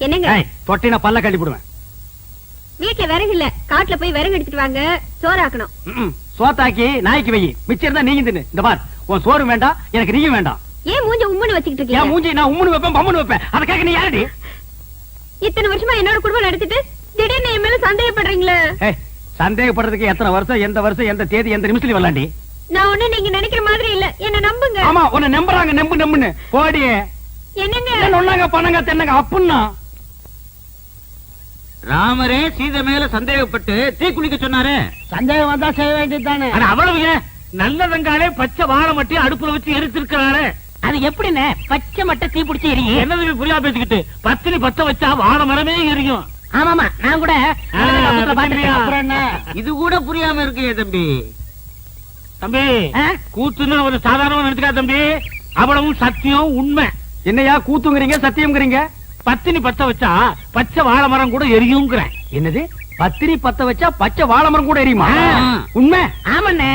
என்னங்க தொட்டினா பல்ல கட்டி போடுவேன். வீட்டுல விறகு இல்ல, காட்டுல போய் விறகு எடுத்துட்டு வாங்க, சோறாக்கணும். சோத்தாக்கி நாய்க்கு வை, மிச்சம் இருந்தா நீங்க தின்னு. இந்த பார், உன் சோறு வேண்டாம், எனக்கு நீயும் வேண்டாம். ஏன் மூஞ்சி உம்முன்னு வச்சுக்கிட்டு இருக்கீங்க? மூஞ்சி நான் உம்முன்னு வைப்பேன், பம்முன்னு வைப்பேன். அதை கேட்க நீ யாரடி? இத்தனை வருஷமா என்னோட குடும்பம் நடத்திட்டு திடீர்னு என் மேல சந்தேகப்படுறீங்களே. சந்தேகப்படுறதுக்கு எத்தனை வருஷம், எந்த வருஷம், எந்த தேதி, எந்த நிமிஷத்துல வரலாண்டி? நான் ஒண்ணு நீங்க நினைக்கிற மாதிரி இல்ல, என்ன நம்புங்க. ஆமா, உன்னை நம்புறாங்க, நம்புன்னு போடி. என்னங்க ஒன்னாங்க பணங்க தென்னங்க அப்புன்னா ராமரே சீதை மேல சந்தேகப்பட்டு தீ குளிக்க சொன்னாரு. சந்தேகம் வந்தா செய்ய வேண்டியதுதானே. அவ்வளவு நல்ல வெங்காலே பச்சை வாழை மட்டி அடுப்புல வச்சு எரிச்சிருக்கிறாரு. அது எப்படின்னு பச்சை மட்டை தீ பிடிச்சி எரியும்? என்னது புரியா பேசிக்கிட்டு, பத்தினி பத்த வச்சா வாழை மரமே எரியும். ஆமாமா, நான் கூட இது கூட புரியாம இருக்கு தம்பி. தம்பி கூத்துன்னு ஒரு சாதாரணமா நினைச்சுக்கா தம்பி, அவ்வளவும் சத்தியம் உண்மை. என்னையா கூத்துங்கிறீங்க, சத்தியம்ங்கிறீங்க? பத்தினி பத்த வச்சா பச்சை வாழை மரம் கூட எரியுங்கிறேன். என்னது? பத்தினி பத்த வச்சா பச்சை வாழை மரம் கூட எரியுமா? உண்மை. ஆமாண்ணே,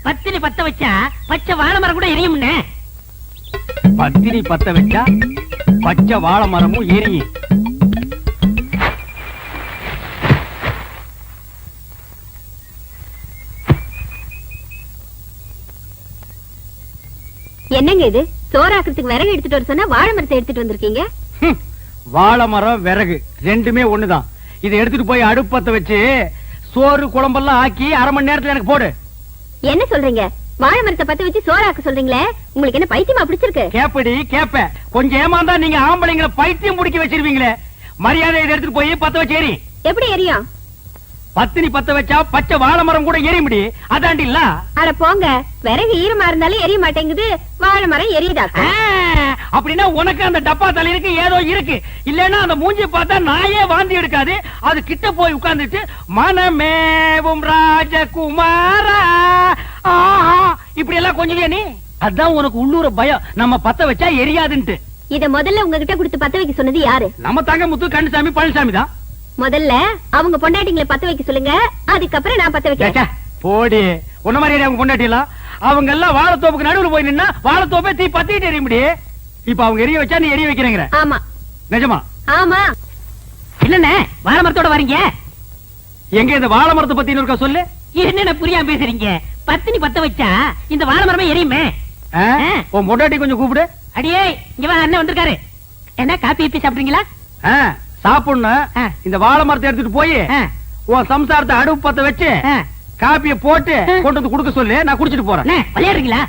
பத்தினி பத்த வச்சா பச்சை வாழை மரம் கூட எரியும்ண்ணே. பத்தினி பத்த வச்சா பச்சை வாழை மரமும் எரியும். என்னங்க இது? சோறாக்குறதுக்கு விறகு எடுத்துட்டு வர சொன்னா வாழை மரத்தை எடுத்துட்டு வந்திருக்கீங்க. வாழை மரம் விறகு ரெண்டுமே ஒண்ணுதான். இதை எடுத்துட்டு போய் அடுப்பத்த வச்சு சோறு குழம்பெல்லாம் ஆக்கி 1/2 மணி நேரத்துல எனக்கு போடு. என்ன சொல்றீங்க? வாழை மரத்தை பத்த வச்சு சோறாக்க சொல்றீங்களே, உங்களுக்கு என்ன பைத்தியமா பிடிச்சிருக்கு? கேப்படி கேப்ப, கொஞ்சம் ஏமாந்தா நீங்க ஆம்பளைங்களை பைத்தியம் பிடிக்க வச்சிருவீங்களே. மரியாதை இதை எடுத்துட்டு போய் பத்த வச்சு எரி. எப்படி எரியும்? பத்தினி பத்த வச்சா பச்சை வாழை மரம் கூட எரிய முடி. அதாண்டி இல்ல. அட போங்க, விறகு ஈரமா இருந்தாலும் எரிய மாட்டேங்குது, வாழை மரம் எரியுதா? அப்படின்னா உனக்கு அந்த டப்பா தலையிருக்கு ஏதோ இருக்கு. இல்லன்னா அந்த மூஞ்சி பார்த்தா நாயே வாந்தி எடுக்காது. அது கிட்ட போய் உட்கார்ந்துட்டு மனமேவும் ராஜகுமாரா இப்படி எல்லாம் கொஞ்சம் நீ. அதான் உனக்கு உள்ளூர பயம், நம்ம பத்த வச்சா எரியாதுன்ட்டு. இத முதல்ல உங்ககிட்ட கொடுத்து பத்த வைக்க சொன்னது யாரு? நம்ம தங்க முத்து கண்ணுசாமி பழனிசாமி தான். முதல்ல அவங்க பொண்டாட்டிங்களை பத்த வைக்க சொல்லுங்க, அதுக்கப்புறம் நான் பத்த வைக்கிறேன். போடி, உன்ன மாதிரி அவங்க பொண்டாட்டிலாம் அவங்க எல்லாம் வாழைத்தோப்புக்கு நடுவுல போய் நின்னா வாழைத்தோப்பே தீ பத்திட்டு எரிய முடியும். இப்ப அவங்க எரிய வச்சா நீ எரிய வைக்கிறேங்கிற? ஆமா. நிஜமா? ஆமா. என்னண்ணே வாழை மரத்தோட வரீங்க? எங்க இந்த வாழை மரத்தை பத்தி இருக்கா சொல்லு. என்ன புரியாம பேசுறீங்க? பத்தினி பத்த வச்சா இந்த வாழை மரமே எரியுமே. உன் பொண்டாட்டி கொஞ்சம் கூப்பிடு. அடியே இங்க வா, அண்ணன் வந்திருக்காரு. என்ன காப்பி இப்பி சாப்பிடுறீங்களா? சாப்பிடணும். இந்த வாழை மரத்தை எடுத்துட்டு போய் உன் சம்சாரத்தை அடுப்பு பத்த வச்சு காப்பிய போட்டு கொண்டு வந்து குடுக்க சொல்லு, நான் குடிச்சிட்டு போறேன். விளையாடுறீங்களா?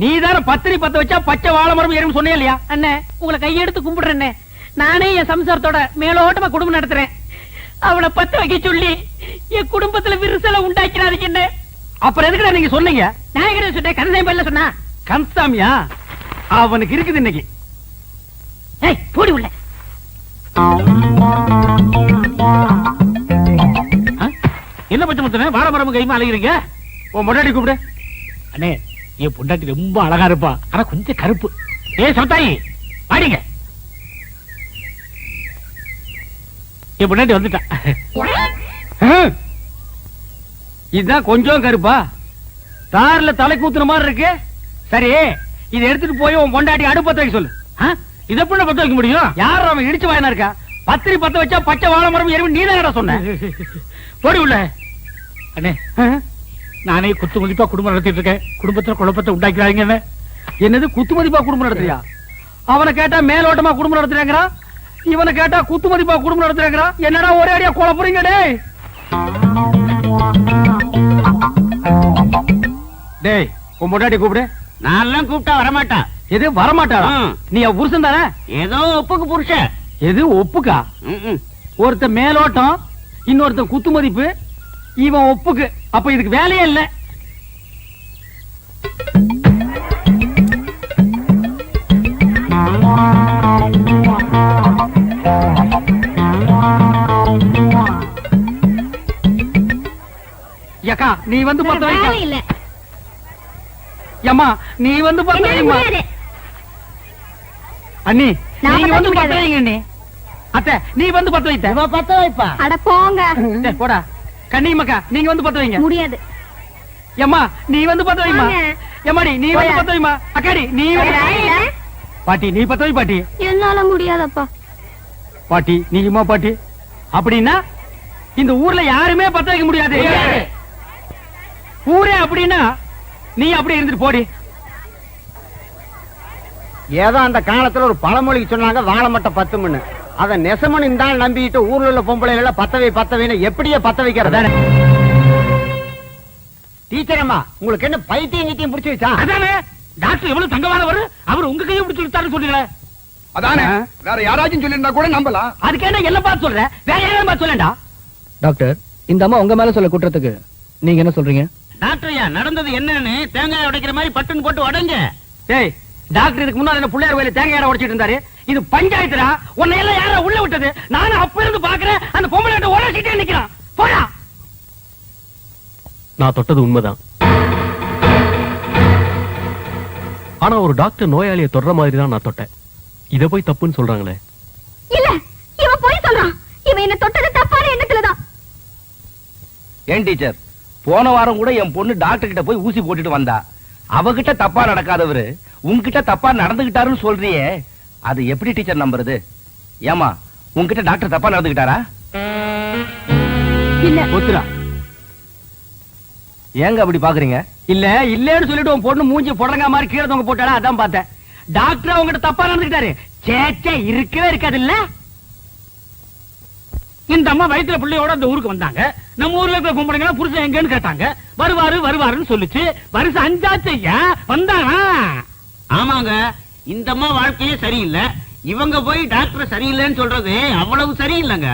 நீ தானே பத்தினி பத்த வச்சா பச்சை வாழை மரம் எரியும் சொன்னே இல்லையா? அண்ணே உங்களை கையெடுத்து கும்பிடுறேன்னு, நானே என் சம்சாரத்தோட மேலோட்டமா குடும்பம் நடத்துறேன். அவளை பத்த வைக்க சொல்லி என் குடும்பத்துல விரிசலை உண்டாக்கிறாதீங்க. அப்புறம் எதுக்குடா நீங்க சொன்னீங்க? நான் எங்க சொன்னேன்? கந்தசாமி பல்ல சொன்னா. கந்தசாமியா? அவனுக்கு இருக்குது இன்னைக்கு. போடி உள்ள. என்ன பச்சை முத்தனே வாழை மரம் கைமா அழைக்கிறீங்க? உன் பொண்டாட்டி கூப்பிடு. அண்ணே என் பொண்டாட்டி ரொம்ப அழகா இருப்பா, ஆனா கொஞ்சம் கருப்பு. சமத்தாயி பாடிங்க. என் பொண்டாட்டி வந்துட்டா. இதுதான் கொஞ்சம் கருப்பா, தார்ல தலை கூத்துன மாதிரி இருக்கு. சரி, இதை எடுத்துட்டு போய் உன் பொண்டாட்டி அடுப்பத்த வைக்க சொல்லு. இதை எப்படி பத்த வைக்க முடியும்? யாரும் அவன் இடிச்சு வாயினா இருக்கா? பத்திரி பத்த வச்சா பச்சை வாழை மரம் எரியும் நீ தான் சொன்ன. போடி உள்ள. அண்ணே நானே குத்து மதிப்பா குடும்பம் நடத்திட்டு இருக்கேன், குடும்பத்துல குழப்பத்தை உண்டாக்கிறாங்க. என்னது குத்து மதிப்பா குடும்பம் நடத்துறியா? அவனை கேட்டா மேலோட்டமா குடும்பம் நடத்துறேங்கிறான், இவனை கேட்டா குத்து மதிப்பா குடும்பம் நடத்துறேங்கிறான். என்னடா ஒரே அடியா குழப்பறீங்க? டேய் உன் பொண்டாட்டி கூப்பிடு. நான் கூப்பிட்டா வரமாட்டா. எது வரமாட்டாளா? நீ புருஷன் தானே? ஏதோ ஒப்புக்கு புருஷன். எது ஒப்புக்கா? ஒருத்த மேலோட்டம், இன்னொருத்த குத்து மதிப்பு, இவன் ஒப்புக்கு. அப்ப இதுக்கு வேலையே இல்ல. யக்கா நீ வந்து பத்த வைக்க. இல்ல அம்மா நீ வந்து பத்த வைமா. அண்ணி நீங்க வந்து பத்த வைங்க. அண்ணி அத்தை நீ வந்து பத்த வைத்த. இவ பத்த வைப்பா. அட போங்க. போடா. கண்ணியம்மாக்கா நீங்க வந்து பத்த வைங்க. முடியாது. அம்மா நீ வந்து பத்த வைமா. எம்மாடி நீ வந்து பத்த வைமா. அக்காடி நீ வந்து. பாட்டி நீ பத்த வை பாட்டி. என்னால முடியாதப்பா. பாட்டி நீயுமா பாட்டி? அப்படின்னா இந்த ஊர்ல யாருமே பத்த வைக்க முடியாது. ஊரே அப்படின்னா நீ அப்படி இருந்துட்டு போடி. ஏதோ அந்த காலத்துல ஒரு பழமொழிக்கு சொன்னாங்க, வாழை மட்டும் 10 மணி. அத நெசமணின்னு தான் நம்பிட்டு ஊர்ல உள்ள பொம்பளைகளை பத்தவைன்னு எப்படியே பத்த வைக்கிறது? டீச்சர் அம்மா, உங்களுக்கு என்ன பைத்தியம் கிட்டியும் பிடிச்சி வச்சா? அதானே டாக்டர் எவ்வளவு தங்கமானவர், அவர் உங்க கையை பிடிச்சு விட்டாருன்னு சொல்றீங்களே. அதானே வேற யாராச்சும் சொல்லிருந்தா கூட நம்பலாம். அதுக்கு என்ன எல்லாம் பார்த்து சொல்ற, வேற யாரையும் பார்த்து சொல்லண்டா. டாக்டர், இந்த அம்மா உங்க மேல சொல்ல குற்றத்துக்கு நீங்க என்ன சொல்றீங்க? டாக்டர் ஐயா, நடந்தது என்னன்னு தேங்காய் உடைக்கிற மாதிரி பட்டுன்னு போட்டு உடைங்க. டேய், டாக்டர் இதுக்கு முன்னாடி என்ன பிள்ளையார் கோயில தேங்காய் உடைச்சிட்டு இருந்தாரு. இது பஞ்சாயத்துடா. உன்னை எல்லாம் யாரா உள்ள விட்டது? நானும் அப்ப இருந்து பாக்குறேன், அந்த பொம்பளை உடைச்சிட்டே நிக்கிறான். போடா. நான் தொட்டது உண்மைதான். ஆனா ஒரு டாக்டர் நோயாளியை தொடுற மாதிரி தான் நான் தொட்டேன். இத போய் தப்புன்னு சொல்றாங்களே. இல்ல, இவன் போய் சொல்றான். இவன் என்ன தொட்டது தப்பான எண்ணத்துலதான். ஏன் டீச்சர், போன வாரம் கூட என் பொண்ணு டாக்டர் கிட்ட போய் ஊசி போட்டுட்டு வந்தா. அவகிட்ட தப்பா நடக்காதவரு உங்ககிட்ட தப்பா நடந்துகிட்டாருன்னு சொல்றியே, அது எப்படி டீச்சர் நம்புறது? ஏமா, உங்ககிட்ட டாக்டர் தப்பா நடந்துகிட்டாரா? இல்ல. ஒத்துரா. ஏங்க அப்படி பாக்குறீங்க? இல்ல இல்லன்னு சொல்லிட்டு உன் பொண்ணு மூஞ்சி புடங்க மாதிரி கீழே தொங்க போட்டாடா, அதான் பார்த்தேன். டாக்டர் அவங்கிட்ட தப்பா நடந்துக்கிட்டாரு. சேச்சே, இருக்கவே இருக்காது இல்ல. இந்த அம்மா வயிற்றுல பிள்ளையோட அந்த ஊருக்கு வந்தாங்க. நம்ம ஊர்ல இருக்கிற பொம்பளைங்க புருஷன் எங்கன்னு கேட்டாங்க. வருவாருன்னு சொல்லிச்சு. வருஷம் 5 ஆச்சு ஐயா, வந்தானா? ஆமாங்க, இந்த அம்மா வாழ்க்கையே சரியில்லை. இவங்க போய் டாக்டர் சரியில்லைன்னு சொல்றது அவ்வளவு சரியில்லைங்க.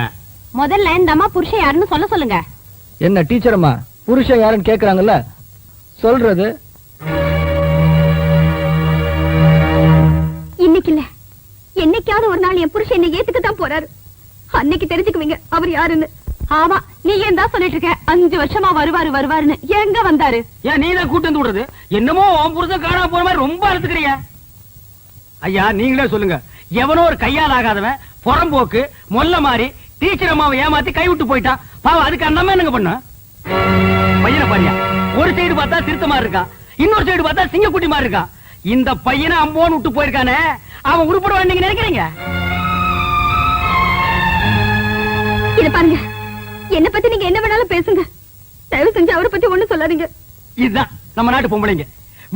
முதல்ல இந்த அம்மா புருஷன் யாருன்னு சொல்ல சொல்லுங்க. என்ன டீச்சர் அம்மா, புருஷன் யாருன்னு கேக்குறாங்கல்ல, சொல்றது. இன்னைக்கு இல்ல, என்னைக்காவது ஒரு நாள் என் புருஷன் என்னை ஏத்துக்கத்தான் போறாரு. அன்னைக்கு தெரிஞ்சுக்குவீங்க அவர் யாருன்னு. ஆமா, நீ ஏன் தான் சொல்லிட்டு இருக்க 5 வருஷமா வருவாருன்னு? எங்க வந்தாரு? ஏன் நீதான் கூட்டு வந்து விடுறது? என்னமோ உன் புருஷன் காணா போற மாதிரி ரொம்ப அழுத்துக்கிறியா? ஐயா, நீங்களே சொல்லுங்க. எவனோ ஒரு கையால் ஆகாதவன், புறம்போக்கு, மொல்ல மாதிரி டீச்சர் அம்மாவை ஏமாத்தி கை விட்டு போயிட்டான். பாவம், அதுக்கு அந்த அம்மா என்னங்க பண்ண? பையனை பாரியா, ஒரு சைடு பார்த்தா திருத்த மாதிரி இருக்கா, இன்னொரு சைடு பார்த்தா சிங்கக்குட்டி மாதிரி இருக்கா. இந்த பையனை அம்போன்னு விட்டு போயிருக்கானே, அவன் உருப்படுவான் நீங்க நினைக்கிறீங்க? இத பாருங்க, என்ன பத்தி நீங்க என்ன வேணாலும் பேசுங்க. தயவு செஞ்சு அவரை பத்தி ஒண்ணு சொல்லாதீங்க. இதுதான் நம்ம நாட்டு பொம்பளைங்க.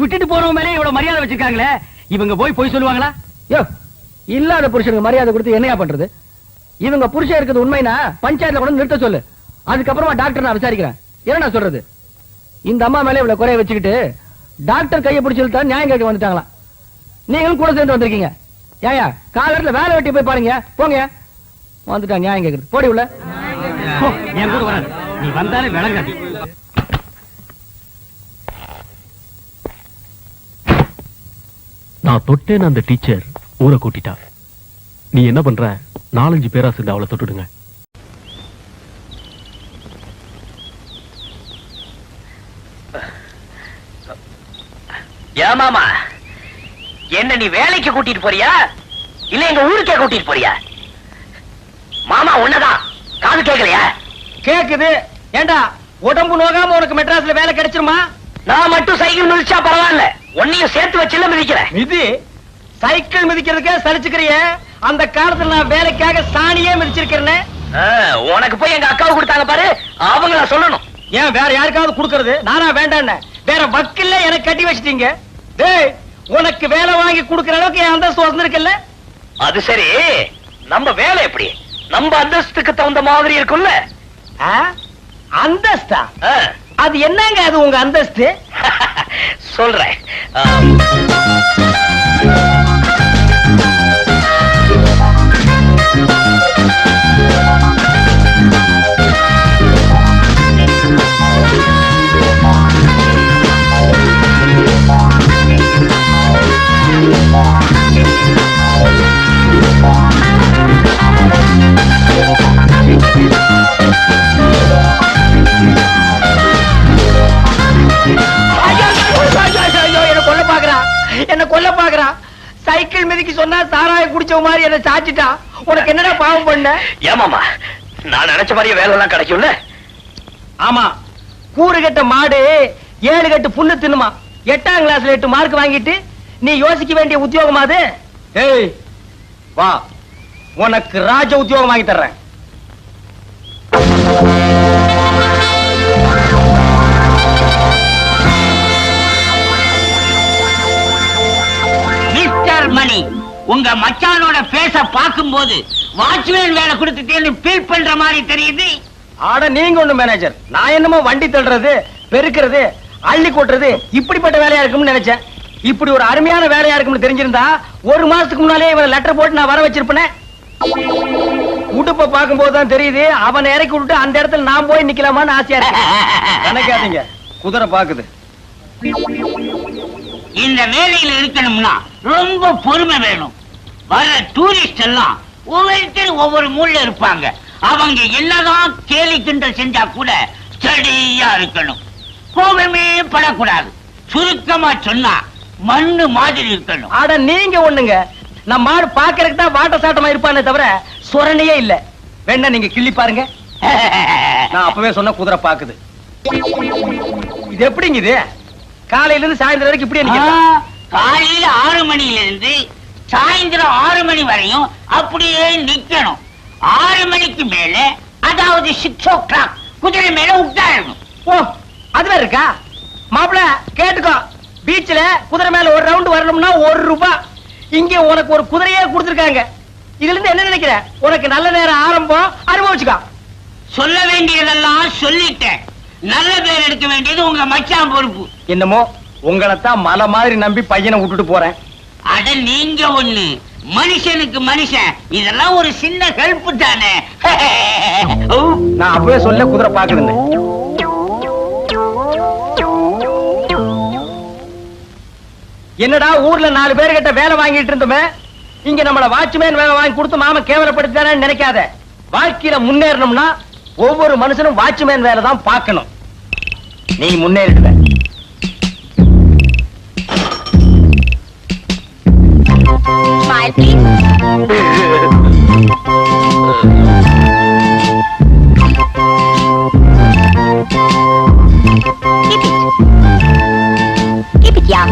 விட்டுட்டு போறவங்க மேலே இவ்வளவு மரியாதை வச்சிருக்காங்களே, இவங்க போய் சொல்லுவாங்களா? யோ, இல்லாத புருஷனுக்கு மரியாதை கொடுத்து என்னையா பண்றது? இவங்க புருஷன் இருக்கிறது உண்மைனா பஞ்சாயத்துல கூட நிறுத்த சொல்லு. அதுக்கப்புறமா டாக்டர் நான் விசாரிக்கிறேன். என்ன சொல்றது? இந்த அம்மா மேல இவ்வளவு குறைய வச்சுக்கிட்டு டாக்டர் கையை பிடிச்சிருந்தா நியாயம் கேட்க வந்துட்டாங்களா? நீங்களும் கூட சேர்ந்து வந்திருக்கீங்க. ஏயா, காலத்துல வேலை வெட்டி போய் பாருங்க. போங்க, வந்துட்டா நியாயம் கேட்கறது. போடி உள்ள. போ, என் கூட வராது. நீ வந்தாலே விளங்காது. நான் தொட்டேன்னு அந்த டீச்சர் ஊரை கூட்டிட்டா. நீ என்ன பண்ற? 4-5 பேரா சேர்ந்து அவளை தொட்டுடுங்க. ஏமாமா, என்ன நீ வேலைக்கு கூட்டிட்டு போறியா இல்ல எங்க ஊருக்கே கூட்டிட்டு போறியா? மாமா உன்னதான் காது கேட்கலையா? கேக்குது. ஏண்டா, உடம்பு நோகாம உனக்கு மெட்ராஸ்ல வேலை கிடைச்சிருமா? நான் மட்டும் சைக்கிள் மிதிச்சா பரவாயில்ல, உன்னையும் சேர்த்து வச்சுல மிதிக்கிறேன். மிதி சைக்கிள் மிதிக்கிறதுக்கே சலிச்சுக்கிறிய? அந்த காலத்துல நான் வேலைக்காக சாணியே மிதிச்சிருக்கிறேன். உனக்கு போய் எங்க அக்காவை கொடுத்தாங்க பாரு, அவங்கள சொல்லணும். ஏன் வேற யாருக்காவது கொடுக்கறது? நானா வேண்டான்னு வேற வக்கில்ல எனக்கு கட்டி வச்சிட்டீங்க. டேய், உனக்கு வேலை வாங்கி கொடுக்கற அளவுக்கு என் அந்தஸ்து வந்திருக்குல்ல? அது சரி, நம்ம வேலை எப்படி நம்ம அந்தஸ்துக்கு தகுந்த மாதிரி இருக்கும்ல? அந்தஸ்தா? அது என்னங்க அது உங்க அந்தஸ்து? சொல்றேன். என்ன கொல்ல பாக்குறான். சைக்கிள் மிதிக்கு சொன்னா சாராய குடிச்ச மாதிரி என்ன சாச்சிட்டா. உனக்கு என்னடா பாவம் பண்ண? ஏமாமா, நான் நினைச்ச மாதிரியே வேலை எல்லாம் கிடைக்கும்ல? ஆமா, கூறு கட்ட மாடு 7 கட்டு புல்லு தின்னுமா. 8ஆம் கிளாஸ்ல 8 மார்க் வாங்கிட்டு நீ யோசிக்க வேண்டிய உத்தியோகமா அது? ஏய் வா, உனக்கு ராஜ உத்தியோகம் வாங்கி தர்றேன். மிஸ்டர் மணி, உங்க மச்சானோட பேச பார்க்கும்போது வாட்ச்மேன் வேலை கொடுத்துட்டேன்னு ஃபீல் பண்ற மாதிரி தெரியுது. ஆட நீங்க ஒண்ணு மேனேஜர், நான் என்னமோ வண்டி தள்ளுறது, பெருக்கிறது, அள்ளி கொட்டுறது இப்படிப்பட்ட வேலையா இருக்கும்னு நினைச்சேன். இப்படி ஒரு அருமையான வேலையா இருக்கும்னு தெரிஞ்சிருந்தா ஒரு மாசத்துக்கு முன்னாலே இவன் லெட்டர் போட்டு நான் வர வச்சிருப்பேன். உடுப்ப பார்க்கும்போது தான் தெரியுது அவன் இறக்கி விட்டு அந்த இடத்துல நான் போய் நிக்கலாமான்னு ஆசையா இருக்கு. நினைக்காதீங்க, குதிரை பாக்குது. இந்த வேலையில இருக்கணும்னா ரொம்ப பொறுமை வேணும். வர டூரிஸ்ட் எல்லாம் ஒவ்வொருத்தரும் ஒவ்வொரு மூலைல இருப்பாங்க. அவங்க என்னதான் கேலி கிண்டல் செஞ்சா கூட ஸ்டடியா இருக்கணும். கோபமே படக்கூடாது. சுருக்கமா சொன்னா மண்ணு மாதிரி இருக்கணும். ஆட நீங்க ஒண்ணுங்க, நம்ம மாடு பாக்குறதுக்கு தான் வாட்ட சாட்டமா இருப்பானே தவிர சுரணையே இல்ல. வேணா நீங்க கிள்ளி பாருங்க. நான் அப்பவே சொன்ன குதிரை பாக்குது. இது எப்படிங்க இது? காலையில இருந்து சாயந்தரம் வரைக்கும் இப்படியே நிக்கிறதா? காலையில 6 மணில இருந்து சாயந்தரம் 6 மணி வரையும் அப்படியே நிக்கணும். 6 மணிக்கு மேல, அதாவது 6 o'clock குதிரை மேல உட்காரணும். ஓ, அதுல இருக்கா? மாப்பிள கேட்டுக்கோ, பீச்ல குதிரை மேல ஒரு ரவுண்ட் வரணும்னா 1 ரூபாய். இங்க உனக்கு ஒரு குதிரையே கொடுத்திருக்காங்க. இதுல இருந்து என்ன நினைக்கிற? உனக்கு நல்ல நேரம் ஆரம்பம், அனுபவிச்சுக்கோ. சொல்ல வேண்டியதெல்லாம் சொல்லிட்டேன். நல்ல பேர் எடுக்க வேண்டியது உங்க மச்சான் பொறுப்பு. என்னமோ உங்களைத்தான் மலை மாதிரி நம்பி பையனை விட்டுட்டு போறேன். அட நீங்க ஒண்ணு, மனுஷனுக்கு மனுஷன், இதெல்லாம் ஒரு சின்ன ஹெல்ப் தானே. நான் அப்பவே சொல்ல குதிரை பாக்குறேன். என்னடா ஊர்ல 4 பேர்கிட்ட வேலை வாங்கிட்டு இருந்தோமே, இங்க நம்மள வாட்ச்மேன் வேலை வாங்கி கொடுத்து மாமா கேவலப்படுத்தானே நினைக்காத. வாழ்க்கையில முன்னேறணும்னா ஒவ்வொரு மனுஷனும் வாட்ச்மேன் வேலை தான் பார்க்கணும். நீ முன்னேறிடுவ. Smile, please. Keep it, yeah.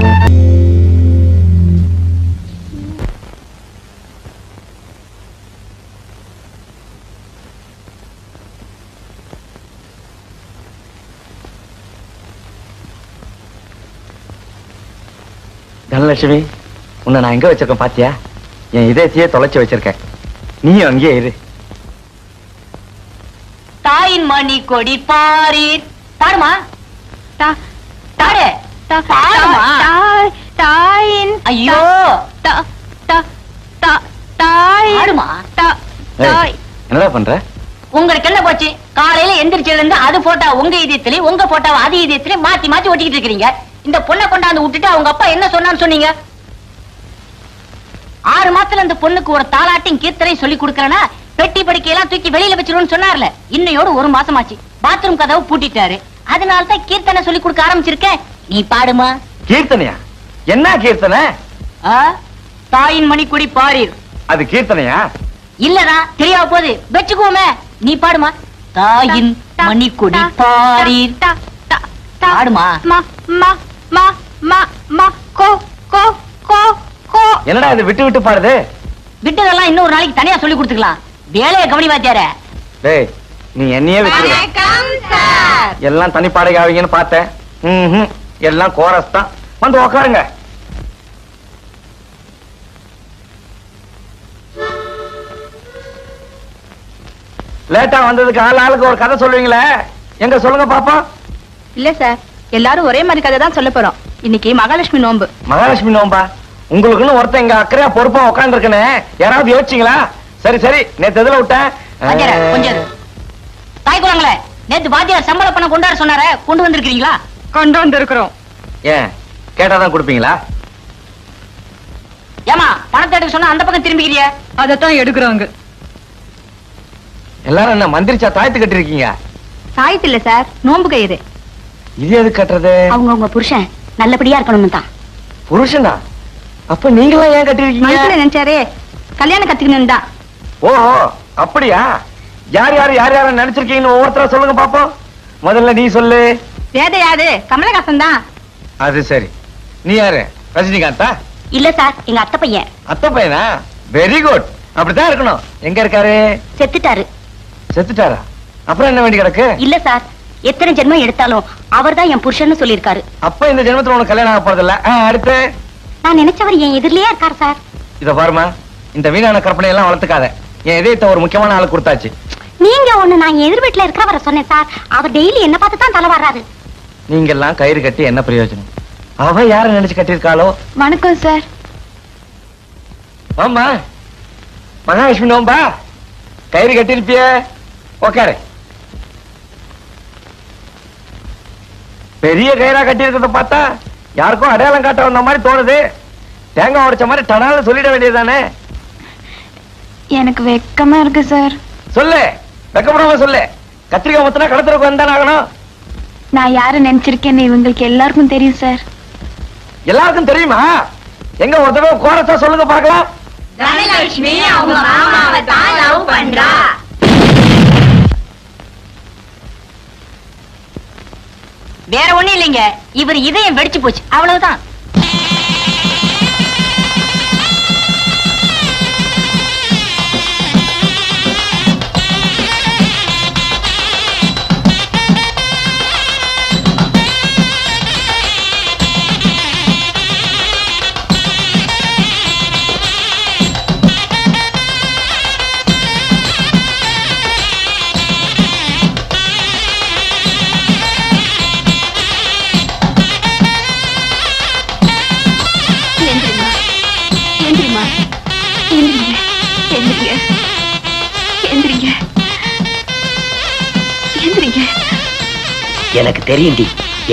Dhanalakshmi, உன்னை நான் எங்க வச்சிருக்கேன் பாத்தியா? என் இதயத்தையே தொலைச்சு வச்சிருக்கேன். நீயும் அங்கேயே இரு. தாயின் மணி கொடி பாரீர். தாடுமா, தாடு, தாயின். ஐயோ, தாடுமா, தாய். என்னடா பண்ற? உங்களுக்கு என்ன போச்சு? காலையில எந்திரிச்சதுல இருந்து அது போட்டா உங்க இதயத்திலே, உங்க போட்டா அது இதயத்திலே மாத்தி மாத்தி ஒட்டிக்கிட்டு இருக்கீங்க. இந்த பொண்ணை கொண்டாந்து விட்டுட்டு அவங்க அப்பா என்ன சொன்னான்னு சொன்னீங்க? 6 மாசத்துல இந்த பொண்ணுக்கு ஒரு தாலாட்டையும் கீர்த்தனை சொல்லி கொடுக்கறனா பெட்டி படிக்கையெல்லாம் தூக்கி வெளியில வச்சிருன்னு சொன்னார்ல. இன்னையோடு 1 மாசமாச்சு. பாத்ரூம் கதவு பூட்டிட்டாரு. அதனால தான் கீர்த்தனை சொல்லி கொடுக்க ஆரம்பிச்சிருக்கேன். நீ பாடுமா. கீர்த்தனையா? என்ன கீர்த்தனை? தாயின் மணிக்குடி பாரீர். அது கீர்த்தனையா? இல்லடா, தெரியாம போது வெச்சுக்குவோமே. நீ பாடுமா. தாயின் மணிக்குடி பாரீர். பாடுமா. என்னடா இது விட்டு விட்டு பாடுது? விட்டதெல்லாம் இன்னொரு நாளைக்கு தனியா சொல்லி கொடுத்துக்கலாம். வேலையை கவனி வாத்தியார. டேய், நீ என்னையே வச்சிருக்க. எல்லாம் தனி பாடகை ஆவீங்கன்னு பார்த்தேன். எல்லாம் கோரஸ் தான். வந்து உக்காருங்க. லேட்டா வந்ததுக்கு ஆளுக்கு ஒரு கதை சொல்லுவீங்களே, எங்க சொல்லுங்க பாப்பா. இல்ல சார், எல்லாரும் ஒரே மாதிரி கதை தான் சொல்ல போறோம். இன்னைக்கு மகாலட்சுமி நோன்பு. மகாலட்சுமி நோம்பா? உங்களுக்குன்னு ஒருத்தன் இங்க அக்கறையா பொறுப்பா உட்கார்ந்து இருக்கனே, யாராவது யோசிச்சீங்களா? சரி சரி, நேத்து எதுல விட்டேன்? கொஞ்சம் தாய் குரங்களே, நேத்து வாத்தியார் சம்பள பணம் கொண்டாட சொன்னார, கொண்டு வந்திருக்கீங்களா? கொண்டு வந்திருக்கிறோம். ஏன் கேட்டாதான் கொடுப்பீங்களா? ஏமா பணத்தை எடுக்க சொன்னா அந்த பக்கம் திரும்பிக்கிறிய? அதத்தான் எடுக்கிறாங்க. எல்லாரும் என்ன மந்திரிச்சா தாயத்து கட்டி இருக்கீங்க? தாயத்து இல்ல சார், நோன்பு கயிறு. இது எது கட்டுறது? அவங்க புருஷன் நல்லபடியா இருக்கணும் தான். புருஷனா? அப்ப நீங்களாம் ஏன் கட்டி இருக்கீங்க? மனசுல நினைச்சாரே கல்யாணம் கத்துக்கணும் தான். ஓஹோ, அப்படியா? யார் யார் யார் யார நினைச்சிருக்கீங்கன்னு ஒவ்வொருத்தரா சொல்லுங்க பாப்போம். முதல்ல நீ சொல்லு. வேத யாரு? கமலஹாசன் தான். அது சரி. நீ யாரு? ரஜினிகாந்தா? இல்ல சார், எங்க அத்தை பையன். அத்தை பையனா? Very good. அப்படித்தான் இருக்கணும். எங்க இருக்காரு? செத்துட்டாரு. செத்துட்டாரா? அப்புறம் என்ன வேண்டி கிடக்கு? இல்ல சார், எத்தனை ஜென்மம் எடுத்தாலும் அவர்தான் என் புருஷன்னு சொல்லியிருக்காரு. அப்ப இந்த ஜென்மத்துல உனக்கு கல்யாணம் ஆக போறதில்ல. அடுத்து நான் நினைச்சவர் என் எதிரிலேயே இருக்காரு சார். இத பாருமா, இந்த வீணான கற்பனை எல்லாம் வளர்த்துக்காத. என் இதயத்தை ஒரு முக்கியமான ஆளு கொடுத்தாச்சு. நீங்க ஒண்ணு, நான் என் எதிர் வீட்டுல இருக்கிறவரை சொன்னேன் சார். அவர் டெய்லி என்ன பார்த்து தான் தலை வர்றாரு. நீங்க எல்லாம் கயிறு கட்டி என்ன பிரயோஜனம்? அவ யார நினைச்சு கட்டியிருக்காளோ? வணக்கம் சார். ஆமா, மகாலட்சுமி நோம்பா, கயிறு கட்டிருப்பிய. உக்காரு. பெரிய கயிறா கட்டி இருக்கிறத பார்த்தா யாருக்கும் அடையாளம் காட்ட வந்த மாதிரி தோணுது. தேங்காய் உடைச்ச மாதிரி டனால சொல்லிட வேண்டியதுதானே. எனக்கு வெக்கமா இருக்கு சார். சொல்லு, வெக்கப்படாம சொல்லு. கத்திரிக்காய் மொத்தனா கடத்துறதுக்கு வந்தானே ஆகணும். நான் யார நினைச்சிருக்கேன்னு இவங்களுக்கு எல்லாருக்கும் தெரியும் சார். எல்லாருக்கும் தெரியுமா? எங்க ஒரு தடவை கோரஸா சொல்லுங்க பார்க்கலாம். தனலட்சுமி அவங்க மாமாவை தான் லவ் பண்றா. வேற ஒண்ணும் இல்லைங்க, இவர் இதயம் வெடிச்சு போச்சு, அவ்வளவுதான். எனக்கு தெரியும்டி,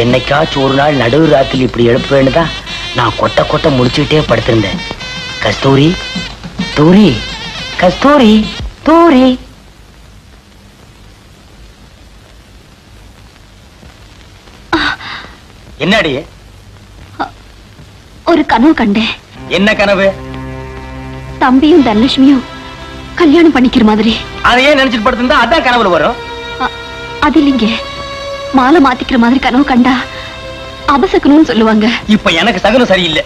என்னைக்காச்சும் ஒரு நாள் நடுவு ராத்திரி இப்படி எழுப்புவேன்னு தான் நான் கொட்ட கொட்ட முடிச்சுக்கிட்டே படுத்திருந்தேன். கஸ்தூரி, தூரி, கஸ்தூரி, தூரி. என்னடி? ஒரு கனவு கண்டேன். என்ன கனவு? தம்பியும் தனலட்சுமியும் கல்யாணம் பண்ணிக்கிற மாதிரி. அதையே நினைச்சிட்டு படுத்திருந்தா அதான் கனவுல வரும். அது இல்லைங்க, மாலை மாத்திக்கிற மாதிரி கனவு கண்டா அபசக்கணும்னு சொல்லுவாங்க. இப்ப எனக்கு சகுனம் சரியில்லை.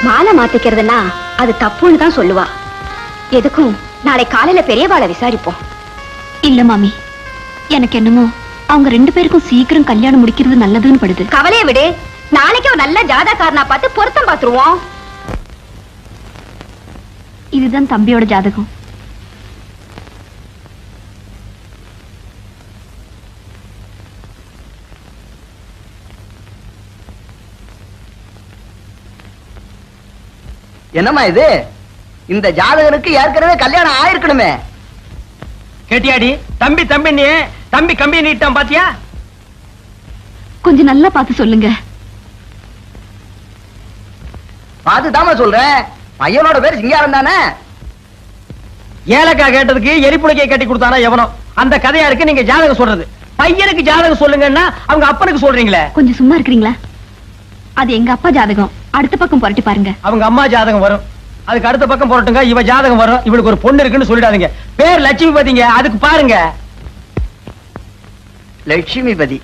மாலை மாத்திக்கிறதுனா அது தப்புன்னு தான் சொல்லுவா. எதுக்கும் நாளை காலையில பெரியவாளை விசாரிப்போம். இல்ல மாமி, எனக்கு என்னமோ அவங்க ரெண்டு பேருக்கும் சீக்கிரம் கல்யாணம் முடிக்கிறது நல்லதுன்னு படுது. கவலையை விடு, நாளைக்கு ஒரு நல்ல ஜாதகாரனா பார்த்து பொருத்தம் பார்த்துருவோம். இதுதான் தம்பியோட ஜாதகம். என்னம்மா இது? இந்த ஜாதகனுக்கு ஏற்கனவே கல்யாணம் ஆயிருக்கணுமே. கேட்டியாடி? தம்பி தம்பி நீ தம்பி கம்பி நீட்டான் பாத்தியா? கொஞ்சம் நல்லா பார்த்து சொல்லுங்க. பார்த்துதாம்மா சொல்றேன். பையனோட பேர் சிங்காரம் தானே? ஏலக்கா கேட்டதுக்கு எரிப்புலைக்கை கட்டி கொடுத்தானா எவனோ? அந்த கதையா இருக்கு நீங்க ஜாதகம் சொல்றது. பையனுக்கு ஜாதகம் சொல்லுங்கன்னா அவங்க அப்பனுக்கு சொல்றீங்களே. கொஞ்சம் சும்மா இருக்கிறீங்களா? அது எங்க அப்பா ஜாதகம். அடுத்த பக்கம் புரட்டி பாருங்க. அவங்க அம்மா ஜாதகம் வரும், அதுக்கு அடுத்த பக்கம் புரட்டுங்க. இவ ஜாதகம் வரும். இவளுக்கு ஒரு பொண்ணு இருக்குன்னு சொல்லிடாதீங்க. பேர் லட்சுமிபதிங்க, அதுக்கு பாருங்க. லட்சுமிபதி.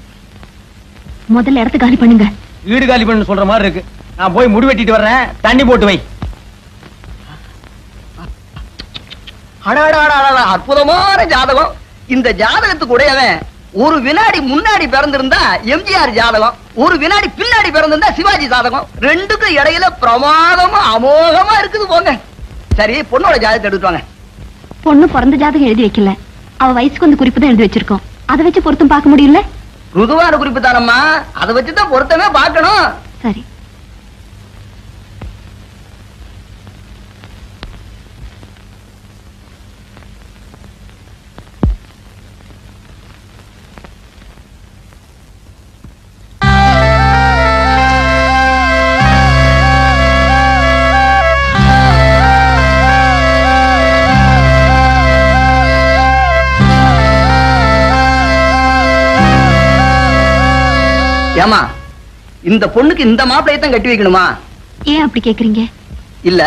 முதல்ல இடத்த காலி பண்ணுங்க. வீடு காலி பண்ணு சொல்ற மாதிரி இருக்கு. நான் போய் முடி வெட்டிட்டு வர்றேன், தண்ணி போட்டு வை. அற்புதமான ஜாதகம். இந்த ஜாதகத்துக்கு உடையவன் ஒரு வினாடி முன்னாடி பிறந்திருந்தா எம்ஜிஆர் ஜாதகம், ஒரு வினாடி பின்னாடி பிறந்திருந்தா சிவாஜி ஜாதகம். ரெண்டுக்கும் இடையில பிரமாதமா அமோகமா இருக்குது போங்க. சரி, பொண்ணோட ஜாதகத்தை எடுத்துட்டு வாங்க. பொண்ணு பிறந்த ஜாதகம் எழுதி வைக்கல, அவ வயசுக்கு வந்து குறிப்பு தான் எழுதி வச்சிருக்கோம். அதை வச்சு பொருத்தம் பார்க்க முடியல. ருதுவான குறிப்பு தானம்மா, அதை வச்சுதான் பொருத்தமே பார்க்கணும். சரி. ஏமா இந்த பொண்ணுக்கு இந்த மாப்பிளையை தான் கட்டி வைக்கணுமா? ஏன் அப்படி கேக்குறீங்க? இல்ல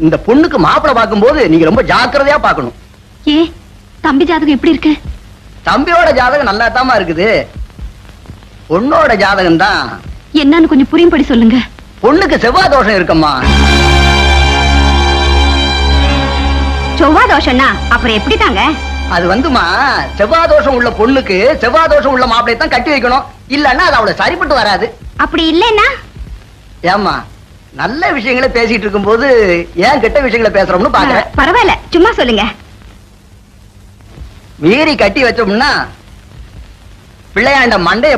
இந்த பொண்ணுக்கு மாப்பிளை பார்க்கும்போது நீங்க ரொம்ப ஜாக்கிரதையா பார்க்கணும். ஏ தம்பி ஜாதகம் எப்படி இருக்கு? தம்பியோட ஜாதகம் நல்லா தாமா இருக்குது. பொண்ணோட ஜாதகம் தான். என்னன்னு கொஞ்சம் புரியும்படி சொல்லுங்க. பொண்ணுக்கு செவ்வாய் தோஷம் இருக்கம்மா. செவ்வாய் தோஷம்னா அப்புறம் எப்படி தாங்க? அது வந்துமா, செவ்வாய் தோஷம் உள்ள பொண்ணுக்கு செவ்வாய் தோஷம் உள்ள மாப்பிளையை தான் கட்டி வைக்கணும். இல்லன்னா அது அவளை சரிப்பட்டு வராது. அப்படி இல்லைன்னா? ஏம்மா நல்ல விஷயங்களை பேசிட்டு இருக்கும்போது ஏன் கெட்ட விஷயங்களை பேசுறோம்னு பாக்குறேன். பரவாயில்ல, சும்மா சொல்லுங்க. மீறி கட்டி வச்சோம்னா பிள்ளையாண்ட மண்டைய